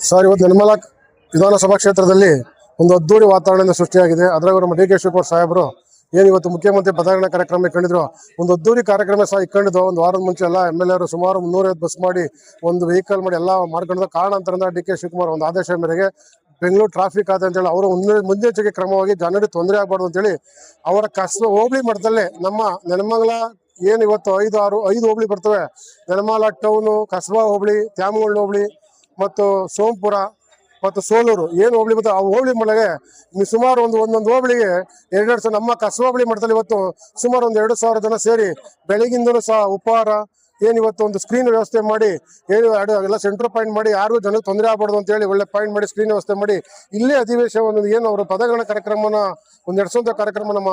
Sir, ಇವತ್ತು ನಿರ್ಮಲಾ ವಿಧಾನಸಭಾ ಕ್ಷೇತ್ರದಲ್ಲಿ ಒಂದು ಅದ್ದೂರಿ ವಾತಾವರಣದಿಂದ ಸೃಷ್ಟಿಯಾಗಿದೆ. ಅದರಾಗೂ ನಮ್ಮ ಡಿ ಕೆ ಶಿವಕುಮಾರ್ ಸಾಹೇಬರು ಏನು ಇವತ್ತು ಮುಖ್ಯಮಂತ್ರಿ ಪದಗ್ರಹಣ ಕಾರ್ಯಕ್ರಮ ಇಟ್ಕೊಂಡಿದ್ರು, ಒಂದು ಅದ್ದೂರಿ ಕಾರ್ಯಕ್ರಮ ಸಹ ಇಟ್ಕೊಂಡಿದ್ದು. ಒಂದು ವಾರದ ಮುಂಚೆ ಎಲ್ಲ MLA ಸುಮಾರು 350 ಬಸ್ ಮಾಡಿ ಒಂದು ವೆಹಿಕಲ್ ಮಾಡಿ ಎಲ್ಲ ಮಾಡ್ಕೊಂಡಿದ್ದು. ಕಾರಣಾಂತರದಿಂದ ಡಿ ಕೆ ಶಿವಕುಮಾರ್ ಒಂದು ಆದೇಶ ಮೇರೆಗೆ ಬೆಂಗಳೂರು ಟ್ರಾಫಿಕ್ ಆದ ಅಂತೇಳಿ ಅವರು ಮುನ್ನೆಚ್ಚರಿಕೆ ಕ್ರಮವಾಗಿ ಜನರಿಗೆ ತೊಂದರೆ ಆಗಬಾರ್ದು ಅಂತೇಳಿ ಅವರ ಹೋಬಳಿ ಮಟ್ಟದಲ್ಲೇ ನಮ್ಮ ನೆಲಮಂಗಲ ಏನು ಇವತ್ತು 5 ಹೋಬಳಿ ಬರ್ತವೆ. ನೆಲಮಂಗಲ ಟೌನು, ಕಸಬಾ ಹೋಬಳಿ, ತ್ಯಾಮಗೌಡ ಹೋಬಳಿ ಮತ್ತು ಸೋಂಪುರ ಮತ್ತು ಸೋಲೂರು ಏನು ಹೋಬಳಿ ಬರ್ತವೆ. ಆ ಹೋಬಳಿ ಮಳೆಗೆ ಸುಮಾರು ಒಂದೊಂದು ಹೋಬಳಿಗೆ 2 ನಮ್ಮ ಕಸಬಾ ಹೋಬಳಿ ಮಟ್ಟದಲ್ಲಿ ಇವತ್ತು ಸುಮಾರು 2,000 ಜನ ಸೇರಿ ಬೆಳಗಿಂದಲೂ ಸಹ ಉಪಹಾರ ಇವತ್ತು ಒಂದು ಸ್ಕ್ರೀನ್ ವ್ಯವಸ್ಥೆ ಮಾಡಿ ಎಲ್ಲ ಸೆಂಟರ್ ಪಾಯಿಂಟ್ ಮಾಡಿ ಯಾರಿಗೂ ಜನಕ್ಕೆ ತೊಂದರೆ ಆಗಬಾರ್ದು ಅಂತ ಹೇಳಿ ಒಳ್ಳೆ ಪಾಯಿಂಟ್ ಮಾಡಿ ಸ್ಕ್ರೀನ್ ವ್ಯವಸ್ಥೆ ಮಾಡಿ ಇಲ್ಲೇ ಅಧಿವೇಶನ ಏನು ಅವರು ಪದಗ್ರಹಣ ಕಾರ್ಯಕ್ರಮನ ನಡೆಸುವಂಥ ಕಾರ್ಯಕ್ರಮ ನಮ್ಮ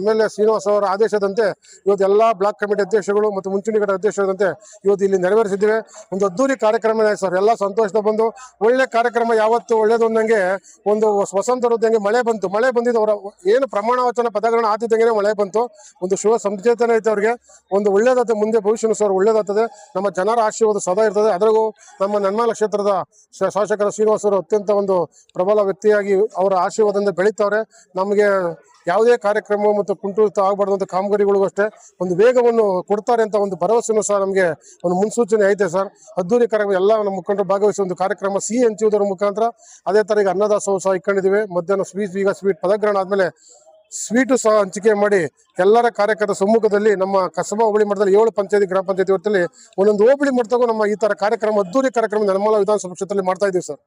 MLA ಶ್ರೀನಿವಾಸ್ ಅವರ ಆದೇಶದಂತೆ ಇವತ್ತು ಎಲ್ಲ ಬ್ಲಾಕ್ ಕಮಿಟಿ ಅಧ್ಯಕ್ಷಗಳು ಮತ್ತು ಮುಂಚೂಣಿ ಘಟಕ ಅಧ್ಯಕ್ಷರಂತೆ ಇವತ್ತು ಇಲ್ಲಿ ನೆರವೇರಿಸಿದ್ದೇವೆ. ಒಂದು ಅದ್ದೂರಿ ಕಾರ್ಯಕ್ರಮ ಇದೆ ಸರ್. ಎಲ್ಲ ಸಂತೋಷದ ಬಂದು ಒಳ್ಳೆ ಕಾರ್ಯಕ್ರಮ ಯಾವತ್ತು ಒಳ್ಳೇದು ಅಂದಂಗೆ ಒಂದು ವಸಂತ ಋತುವಂಗೆ ಮಳೆ ಬಂದಿದ್ದು ಅವರ ಏನು ಪ್ರಮಾಣ ವಚನ ಪದಗ್ರಹಣ ಆತಿದ್ದಂಗೆ ಮಳೆ ಬಂತು. ಒಂದು ಶುಭ ಸಂಚೇತನ ಐತೆ ಅವ್ರಿಗೆ. ಒಂದು ಒಳ್ಳೇದಾಗ್ತದೆ, ಮುಂದೆ ಭವಿಷ್ಯನೂ ಸರ್ ಒಳ್ಳೇದಾಗ್ತದೆ. ನಮ್ಮ ಜನರ ಆಶೀರ್ವಾದ ಸದಾ ಇರ್ತದೆ. ಅದರಾಗೂ ನಮ್ಮ ನೆಲಮಂಗಲ ಕ್ಷೇತ್ರದ ಶಾಸಕರ ಶ್ರೀನಿವಾಸ್ ಅವರು ಅತ್ಯಂತ ಒಂದು ಪ್ರಬಲ ವ್ಯಕ್ತಿಯಾಗಿ ಅವರ ಆಶೀರ್ವಾದದಿಂದ ಬೆಳೀತಾವ್ರೆ. ನಮಗೆ ಯಾವುದೇ ಕಾರ್ಯಕ್ರಮ ಮತ್ತು ಕುಂಠಿತ ಆಗಬಾರ್ದು ಅಂತ ಕಾಮಗಾರಿಗಳಿಗೂ ಅಷ್ಟೇ ಒಂದು ವೇಗವನ್ನು ಕೊಡ್ತಾರೆ ಅಂತ ಒಂದು ಭರವಸೆನೂ ಸಹ ನಮಗೆ ಒಂದು ಮುನ್ಸೂಚನೆ ಐತೆ ಸರ್. ಅದ್ದೂರಿ ಕಾರ್ಯಕ್ರಮ ಎಲ್ಲ ನಮ್ಮ ಮುಖಂಡರು ಭಾಗವಹಿಸಿ ಒಂದು ಕಾರ್ಯಕ್ರಮ ಸಿಹಿ ಹಂಚುವುದರ ಮುಖಾಂತರ ಅದೇ ಥರ ಈಗ ಅನ್ನದಾಸೋಹ ಸಹ ಇಟ್ಕೊಂಡಿದ್ದೀವಿ. ಮಧ್ಯಾಹ್ನ ಸ್ವೀಟ್ ಪದಗ್ರಹಣ ಆದಮೇಲೆ ಸ್ವೀಟು ಸಹ ಹಂಚಿಕೆ ಮಾಡಿ ಎಲ್ಲರ ಕಾರ್ಯಕರ್ತರ ಸಮ್ಮುಖದಲ್ಲಿ ನಮ್ಮ ಕಸಬಾ ಹೋಬಳಿ ಮಟ್ಟದಲ್ಲಿ 7 ಪಂಚಾಯತಿ ಗ್ರಾಮ ಪಂಚಾಯತಿ ಹೊತ್ತಲ್ಲಿ ಒಂದೊಂದು ಹೋಬಳಿ ಮಟ್ಟದಾಗೂ ನಮ್ಮ ಈ ಥರ ಕಾರ್ಯಕ್ರಮ ಅದ್ದೂರಿ ಕಾರ್ಯಕ್ರಮ ನೆಲಮಂಗಲ ವಿಧಾನಸಭಾ ಕ್ಷೇತ್ರದಲ್ಲಿ ಮಾಡ್ತಾ ಇದ್ದೀವಿ ಸರ್.